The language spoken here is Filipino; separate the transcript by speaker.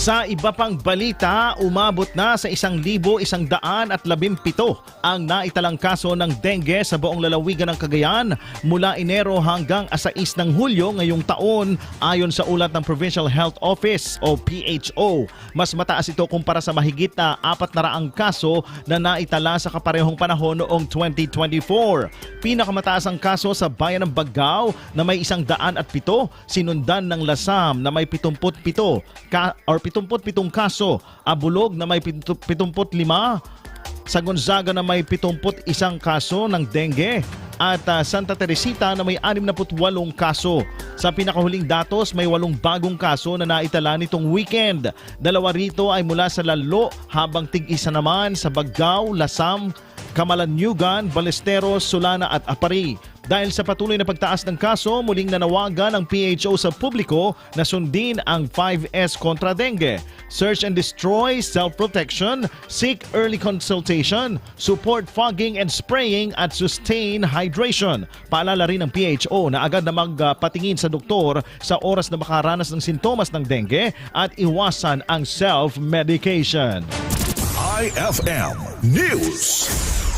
Speaker 1: Sa iba pang balita, umabot na sa 1,117 ang naitalang kaso ng dengue sa buong lalawigan ng Cagayan mula Enero hanggang 6 ng Hulyo ngayong taon ayon sa ulat ng Provincial Health Office o PHO. Mas mataas ito kumpara sa mahigit na 400 kaso na naitala sa kaparehong panahon noong 2024. Pinakamataas ang kaso sa bayan ng Bagao na may 107, sinundan ng Lasam na may 77 kaso, Abulog na may 75, sa Gonzaga na may 71 kaso ng dengue at Santa Teresita na may 68 kaso. Sa pinakahuling datos, may 8 bagong kaso na naitala nitong weekend. 2 rito ay mula sa Lalo habang tig-isa naman sa Bagao, Lasam, Camalaniugan, Balesteros, Solana at Apari. Dahil sa patuloy na pagtaas ng kaso, muling nanawagan ang PHO sa publiko na sundin ang 5S kontra dengue. Search and destroy, self-protection, seek early consultation, support fogging and spraying at sustain hydration. Paalala rin ng PHO na agad na magpatingin sa doktor sa oras na makaranas ng sintomas ng dengue at iwasan ang self-medication.
Speaker 2: IFM News.